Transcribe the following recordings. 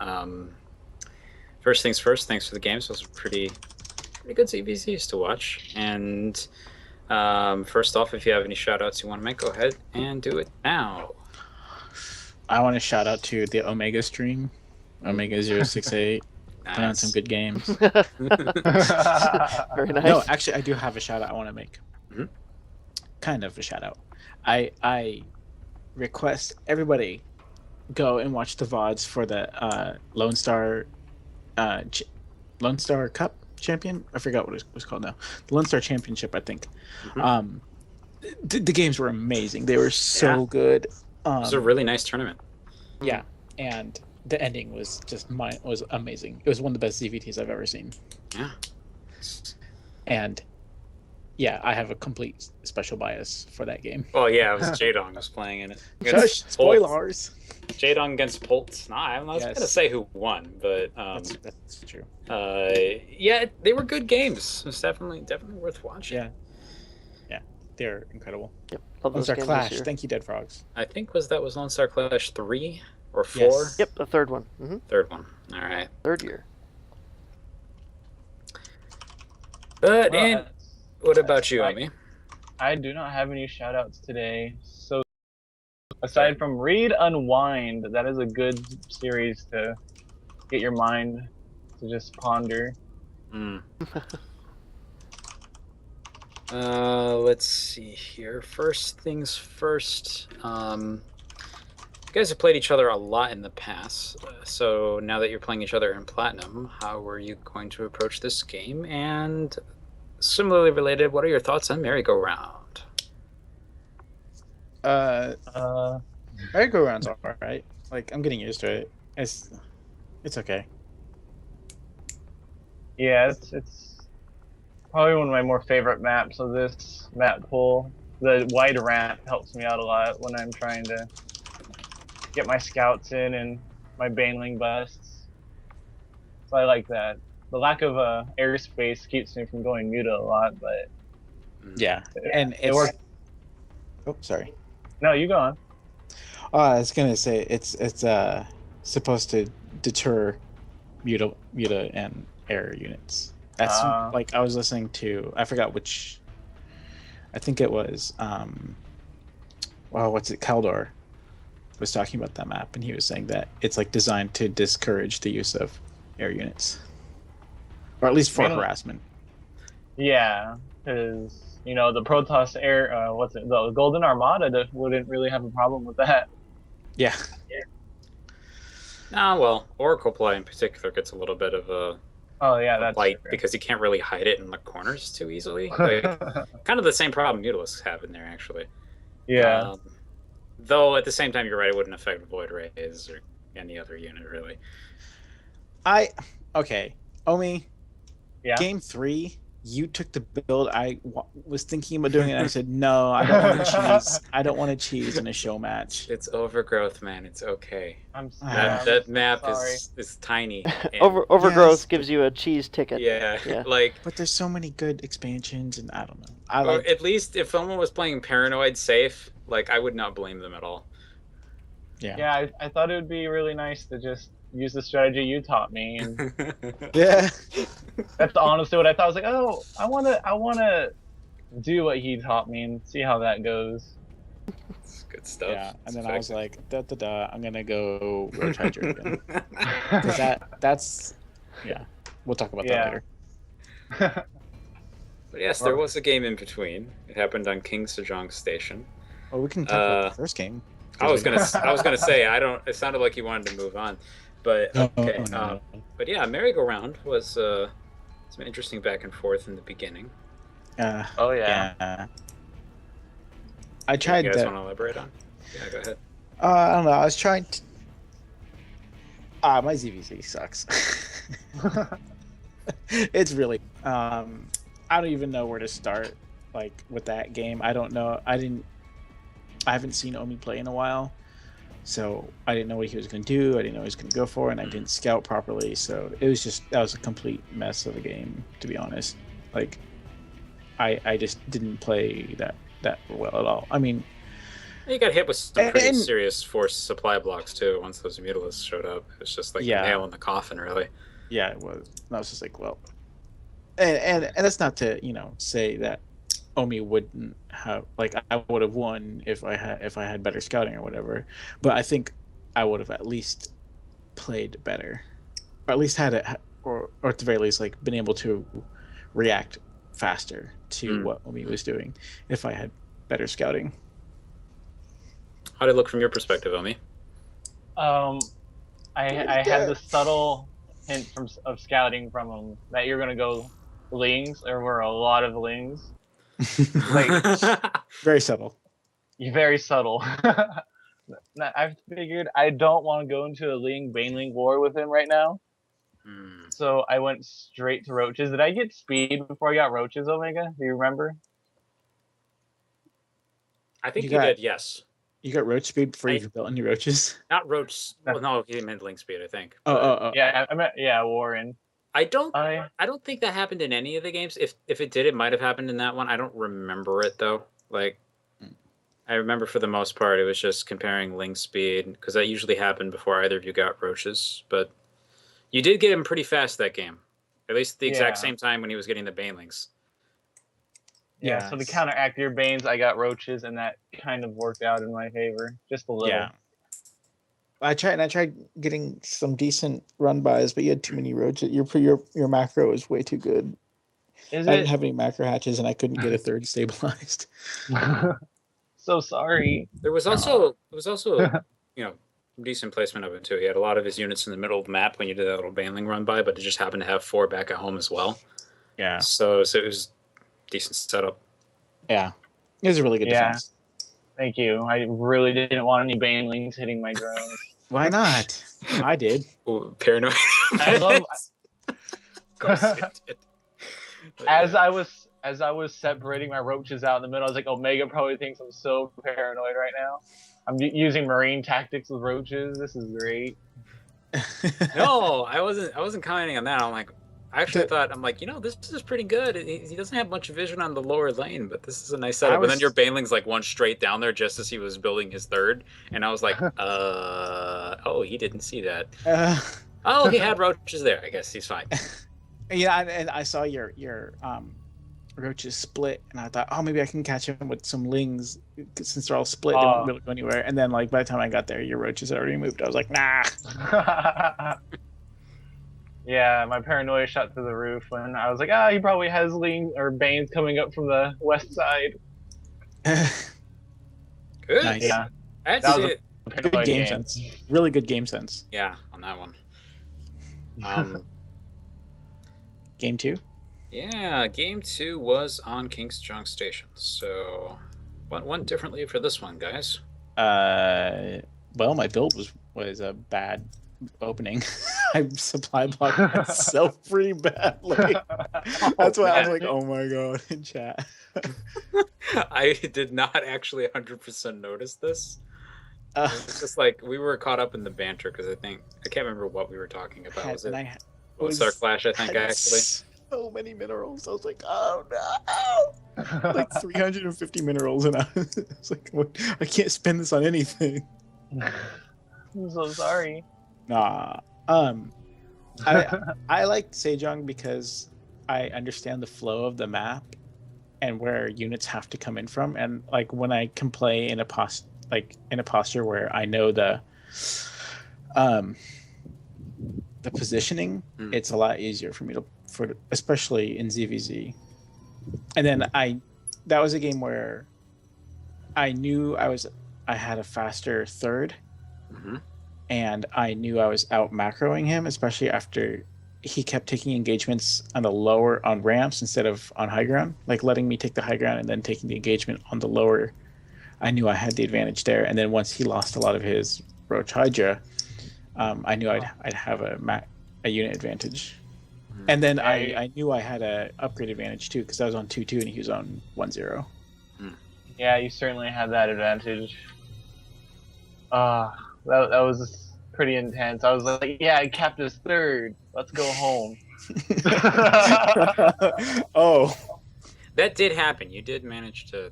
Um, First things first, thanks for the games. Those were pretty good CBCs to watch. And first off, if you have any shout outs you want to make, go ahead and do it now. I want to shout out to the Omega stream, Omega 068, put on some Nice. good games. Very No, nice. actually, I do have a shout out I want to make. Mhm. Kind of a shout out. I request everybody go and watch the VODs for the uh, Ch- Lone Star Cup champion. I forgot what it was called now. The Lone Star Championship, I think. Mhm. Um, the games were amazing. They were so good. It was a really nice tournament. Yeah, and the ending was was amazing. It was one of the best ZVTs I've ever seen. Yeah. And yeah, I have a complete special bias for that game. Well, yeah, it was Jadong was playing in it. Shush, spoilers. Jadong against Polt. Nah, I was Yes. gonna say who won, but That's true. yeah, they were good games. It's definitely worth watching. Yeah, they're incredible. Yep. Love Lone those Star games Clash. this year. Thank you, Dead Frogs. I think was Lone Star Clash 3 or 4? Yes. Yep, the third one. Third one. All right. Third year. But Well, what about you, I- Omee? I do not have any shout outs today. So aside from Read Unwind, that is a good series to get your mind to just ponder. Mm. Let's see here. First things first. You guys have played each other a lot in the past. So now that you're playing each other in Platinum, how are you going to approach this game? And similarly related, what are your thoughts on Merry-Go-Round? Merry-Go-Round's alright. Like, I'm getting used to it. It's okay. Yeah, it's probably one of my more favorite maps of this map pool. The wide ramp helps me out a lot when I'm trying to get my scouts in and my baneling busts. So I like that. The lack of airspace keeps me from going muta a lot, but Yeah, and it works. Oh, sorry. No, you go on. I was gonna say it's supposed to deter muta and air units. That's like I was listening to. I forgot which. I think it was well, what's it? Kaldor was talking about that map, and he was saying that it's like designed to discourage the use of air units, or at least for harassment. Yeah, because the Protoss air, the Golden Armada wouldn't really have a problem with that. Yeah. Ah, well, Oracle play in particular gets a little bit of a that's light true. because you can't really hide it in the corners too easily. Like, kind of the same problem Mutalisks have in there, actually. Yeah. Though at the same time, you're right, it wouldn't affect Void Rays or any other unit really. Okay, Omee. Yeah. Game 3, you took the build I was thinking about doing, and I said no. I don't want to cheese. I don't want to cheese in a show match. It's overgrowth, man. It's okay. That map is tiny. Overgrowth gives you a cheese ticket. Yeah. Like. But there's so many good expansions, and I don't know. Or at least if someone was playing Paranoid safe, like I would not blame them at all. Yeah. Yeah, I thought it would be really nice to just use the strategy you taught me, and Yeah. that's honestly what I thought. I was like, oh, I wanna do what he taught me and see how that goes. It's good stuff. Yeah, and then I was like, I'm gonna go Roach Hydra again. Because that's yeah. We'll talk about that later. But yes, there was a game in between. It happened on King Sejong Station. Well, we can talk about the first game. I was gonna say it sounded like you wanted to move on, but okay. No. But yeah, Merry-Go-Round was some interesting back and forth in the beginning. Oh yeah. I tried. You guys want to elaborate on? Yeah, go ahead. I don't know. I was trying to. My ZVC sucks. It's really. I don't even know where to start. Like with that game, I don't know. I haven't seen Omee play in a while, so I didn't know what he was going to do. I didn't know what he was going to go for, and I didn't scout properly. So that was a complete mess of a game, to be honest. Like, I just didn't play that well at all. I mean, You got hit with some pretty And serious force supply blocks too. Once those mutalisks showed up, it was just like the nail in the coffin, really. yeah, it was. And I was just like, well, and that's not to say that Omee wouldn't have, like, I would have won if I had better scouting or whatever, but I think I would have at least played better, or at least had it, or at the very least, like, been able to react faster to what Omee was doing if I had better scouting. How did it look from your perspective, Omee? I had the subtle hint of scouting from him that you're gonna go lings. There were a lot of lings. Like, very subtle. Very subtle. I figured I don't want to go into a Ling Baneling war with him right now. So I went straight to roaches. Did I get speed before I got roaches, Omega? Do you remember? I think you did, yes. You got roach speed before you built any roaches? Not roach. Well, no, he meant link speed, I think. Oh. Yeah, I meant, Warren. I don't think that happened in any of the games. If it did, it might have happened in that one. I don't remember it though. Like, I remember for the most part, it was just comparing link speed, because that usually happened before either of you got roaches. But you did get him pretty fast that game, at least at the exact same time when he was getting the banelings. Yeah, so to counteract your banes, I got roaches, and that kind of worked out in my favor, just a little. Yeah. I tried getting some decent run bys, but you had too many roaches. Your macro was way too good. I didn't have any macro hatches, and I couldn't get a third stabilized. So sorry. There was also decent placement of it too. He had a lot of his units in the middle of the map when you did that little baneling run by, but it just happened to have 4 back at home as well. Yeah. So it was decent setup. Yeah, it was a really good defense. Thank you. I really didn't want any banelings hitting my drones. Why not? I did. Ooh, paranoid. As I was separating my roaches out in the middle, I was like, Omega probably thinks I'm so paranoid right now. I'm using marine tactics with roaches. This is great. No, I wasn't commenting on that. I actually thought, this is pretty good. He doesn't have much vision on the lower lane, but this is a nice setup. And then your baneling's like one straight down there just as he was building his third, and I was like, oh, he didn't see that. Oh, he had roaches there. I guess he's fine. Yeah, and I saw your roaches split, and I thought, oh, maybe I can catch him with some lings since they're all split. They won't really go anywhere. And then, like, by the time I got there, your roaches had already moved. I was like, nah. Yeah, my paranoia shot through the roof when I was like, he probably has ling or banes coming up from the west side. Good. Nice. Yeah, that was a good game sense. Really good game sense. Yeah, on that one. Game 2? Yeah, game 2 was on King's Junk Station. So, what went differently for this one, guys? Well, my build was a bad opening. I supply blocked myself pretty badly. That's why I was like, oh my god, in chat. I did not actually 100% notice this. It's just like we were caught up in the banter because I can't remember what we were talking about. Was it Star Clash? I think actually. So many minerals. I was like, oh no, like 350 minerals, and I was like, I can't spend this on anything. I'm so sorry. Nah. I like Sejong because I understand the flow of the map and where units have to come in from, and like when I can play in a posture where I know the positioning, it's a lot easier for me especially in ZVZ. And then that was a game where I knew I had a faster third. Mm-hmm. And I knew I was out macroing him, especially after he kept taking engagements on ramps instead of on high ground, like letting me take the high ground and then taking the engagement on the lower. I knew I had the advantage there. And then once he lost a lot of his Roach Hydra, I knew I'd have a unit advantage. And then I knew I had a upgrade advantage too, because I was on 2-2 and he was on 1-0. Yeah, you certainly had that advantage. That was pretty intense. I was like, yeah, I capped his third. Let's go home. Oh. That did happen. You did manage to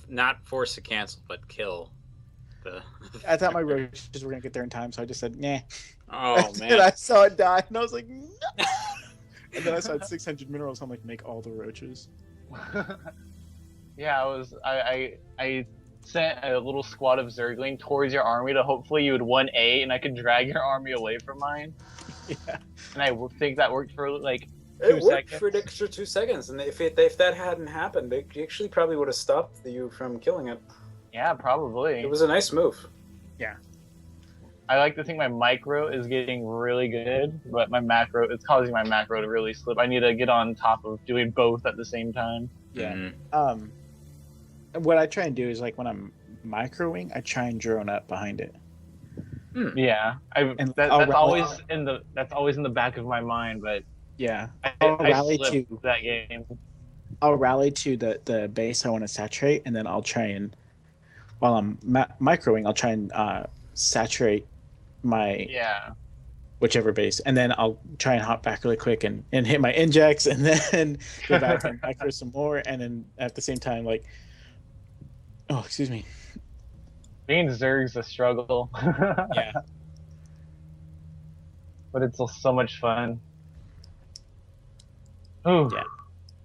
not force to cancel, but kill the. I thought my roaches were gonna get there in time, so I just said, nah. Oh And man. I saw it die, and I was like, no. And then I saw it 600 minerals. I'm like, make all the roaches. Yeah, I sent a little squad of Zergling towards your army to hopefully you would 1A and I could drag your army away from mine. Yeah. And I think that worked for like It 2 worked seconds. for an extra 2 seconds, and if that hadn't happened, they actually probably would have stopped you from killing it. Yeah, probably. It was a nice move. Yeah. I like to think my micro is getting really good, but my macro it's causing my macro to really slip. I need to get on top of doing both at the same time. Yeah. Mhm. What I try and do is like when I'm microwing, I try and drone up behind it. Yeah, And that's I'll always in the back of my mind, but Yeah. I rally slipped to that game. I'll rally to the base I want to saturate, and then I'll try and while I'm microwing, I'll try and saturate my Yeah. whichever base, and then I'll try and hop back really quick and hit my injects, and then go back and micro some more, and then at the same time, like, oh, excuse me. Being Zerg's a struggle. Yeah. But it's so much fun. Ooh. Yeah.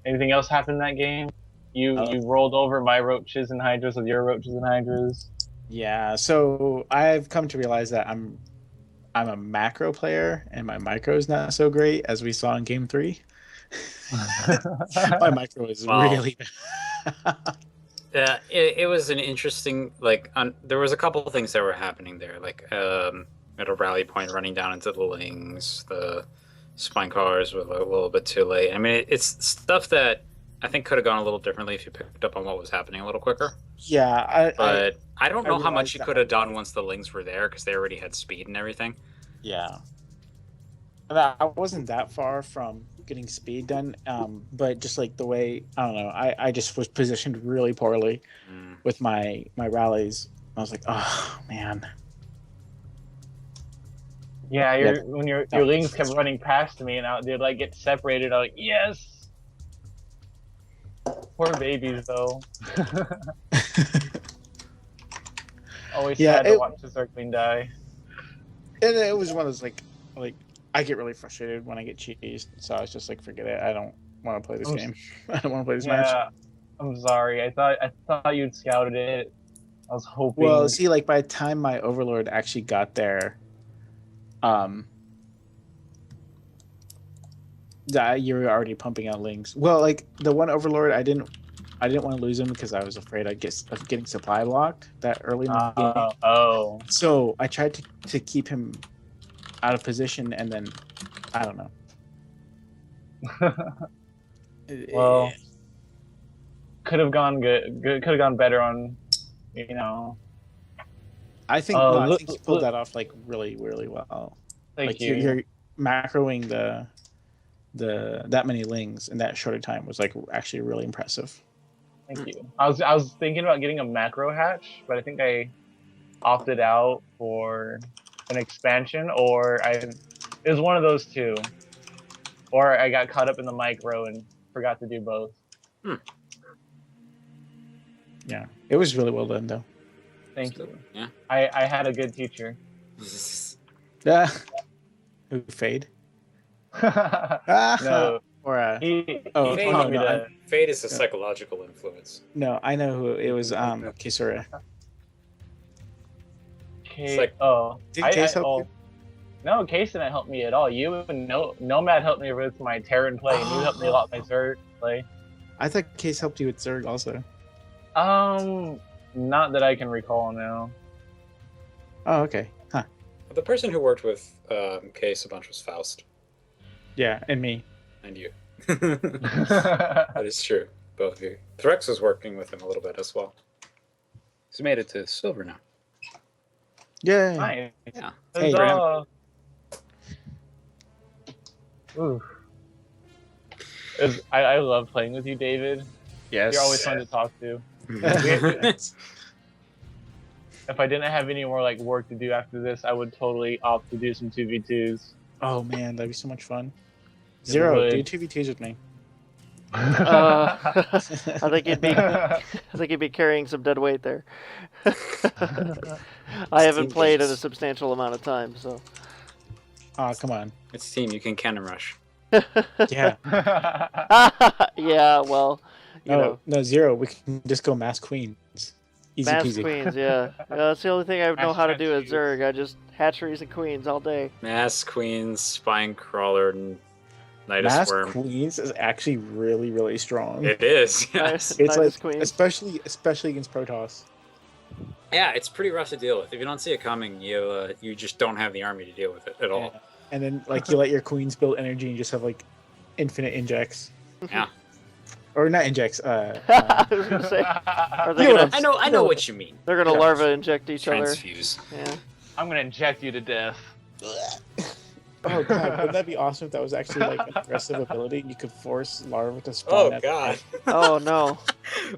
Anything else happened in that game? You rolled over my roaches and hydras with your roaches and hydras. Yeah. So I've come to realize that I'm a macro player, and my micro is not so great as we saw in Game 3. My micro is really bad. Yeah, it was an interesting there was a couple of things that were happening there, like at a rally point running down into the lings, the spine cars were a little bit too late. I mean, it's stuff that I think could have gone a little differently if you picked up on what was happening a little quicker. Yeah, but I don't know how much you realized could have done once the lings were there, because they already had speed and everything. Yeah. I wasn't that far from getting speed done, but just like the way, I don't know, I just was positioned really poorly with my rallies. I was like, oh man. Yeah, when your lings kept running past me and they'd like get separated, I'm like, yes. Poor babies though. Always sad to watch the Zergling die. And it was one of those like I get really frustrated when I get cheesed, so I was just like, forget it. I don't want to play this game. I don't want to play this match. I'm sorry. I thought you'd scouted it. I was hoping. Well, see, like by the time my Overlord actually got there, that you were already pumping out lings. Well, like the one Overlord, I didn't want to lose him because I was afraid of getting supply locked that early in the game. Oh. So I tried to keep him out of position, and then I don't know. Well, could have gone good. Could have gone better on, I think I think you pulled that off like really, really well. Thank you. You're macroing that many lings in that shorter time was like actually really impressive. Thank you. I was thinking about getting a macro hatch, but I think I opted out for an expansion, or it was one of those two, or I got caught up in the micro and forgot to do both. Yeah, it was really well done though. Thank you. Yeah, I had a good teacher. Yeah. Who Fade? No. Or Fade is a psychological influence. No, I know who it was. Kisura. Did Case help you? No, Case didn't help me at all. You and Nomad helped me with my Terran play, and you helped me a lot with my Zerg play. I thought Case helped you with Zerg also. Not that I can recall now. Oh, okay. Huh. The person who worked with Case a bunch was Faust. Yeah, and me. And you. That is true. Both of you. Threx was working with him a little bit as well. He's made it to silver now. Yeah. Nice. Yeah. Hey, Ooh. I love playing with you, David. Yes. You're always fun to talk to. If I didn't have any more work to do after this, I would totally opt to do some 2v2s. Oh man, that'd be so much fun. Zero, do 2v2s with me. I think you'd be carrying some dead weight there. I haven't played in a substantial amount of time, so. Oh, come on. It's team. You can cannon rush. Yeah. Yeah, well, you know. No, Zero. We can just go mass queens. Easy Mass peasy. queens, yeah. That's the only thing I know how to do at Hatcheries. Zerg. I just hatcheries and queens all day. Mass Queens, Spine Crawler, and Nidus Mass Worm. queens is actually really, really strong. It is. Yes. It's Nidus like, queens. especially against Protoss. Yeah, it's pretty rough to deal with. If you don't see it coming, you just don't have the army to deal with it at all. Yeah. And then like you let your queens build energy and just have like infinite injects. Yeah. Or not injects. I was gonna say, are they You know gonna, I know what you mean. they're gonna larva inject each other. Transfuse. Yeah. I'm gonna inject you to death. Oh god, wouldn't that be awesome if that was actually like an aggressive ability? You could force larva to spawn. Oh god. Oh no.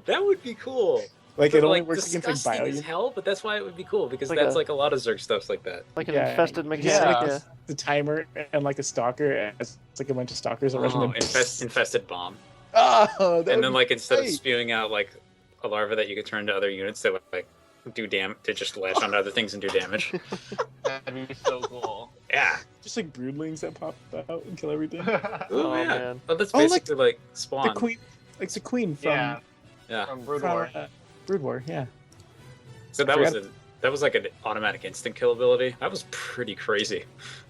That would be cool. Like But, it only works against like disgusting as bio. hell, but that's why it would be cool because Like that's a- like a lot of Zerg stuffs like that. Like an Yeah, infested Yeah, mechanic. Yeah. the timer and like a stalker, and it's like a bunch of stalkers that rush Oh, in. infested bomb. Oh, that And then like instead of great. spewing out like a larva that you could turn to other units that would like do to just latch onto other things and do damage. That'd be so cool. Yeah. just like broodlings that pop out and kill everything. Ooh, Oh, yeah. man. Well, that's Oh, like basically like Spawn. The queen, like the queen from Yeah, Yeah. from Brood from War. Brood War. Yeah. So I that was like an automatic instant kill ability. That was pretty crazy.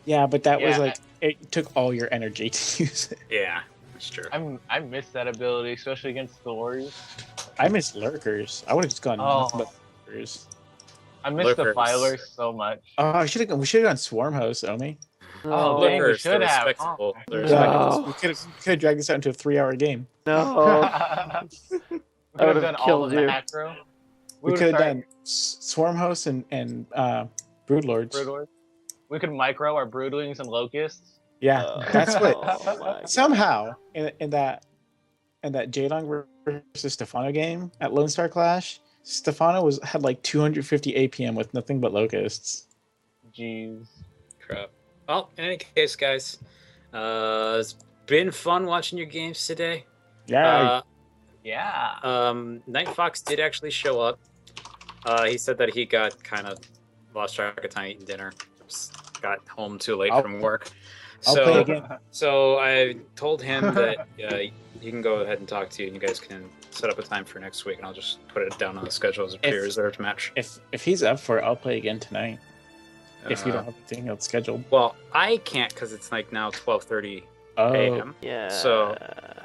Yeah, but that was Yeah. like it took all your energy to use it. Yeah, that's true. I miss that ability, especially against Thors. I miss lurkers. I would have just gone nothing but lurkers. I miss the Lurkers. Filers so much. Oh, we should have gone Swarm Host, Omee. Oh, No. dang, we Lurkers, should they're have. respectable. Oh. They're No. We could have dragged this out into a 3-hour game. No. we I could would've have done all killed the you. macro. We would've could have started done Swarm Host and Broodlords. Brood War. We could micro our Broodlings and Locusts. Yeah, that's what. Oh, my Somehow in that Jaylong versus Stefano game at Lone Star Clash, Stefano had like 250 APM with nothing but locusts. Jeez. crap. Well, in any case, guys, it's been fun watching your games today. Yeah, Yeah. Night Fox did actually show up. He said that he got kind of lost track of time eating dinner. Just got home too late I'll- from work. I'll play again. So I told him that he can go ahead and talk to you, and you guys can set up a time for next week, and I'll just put it down on the schedule as a pre-reserved match. If he's up for it, I'll play again tonight. If you don't have anything else scheduled. Well, I can't because it's like now 12:30 Oh, a.m. Yeah. So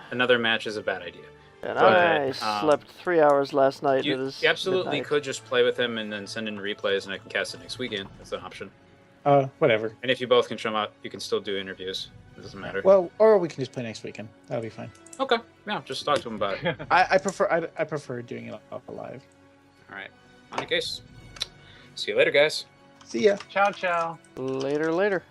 another match is a bad idea. And but, I slept 3 hours last night. It You is absolutely midnight. could just play with him and then send in replays, and I can cast it next weekend. That's an option. whatever. And if you both can show up, you can still do interviews. It doesn't matter. Well, or we can just play next weekend. That'll be fine. Okay. Yeah, just talk to him about it. I prefer doing it off live. All right. On the case. See you later, guys. See ya. Ciao, ciao. Later, later.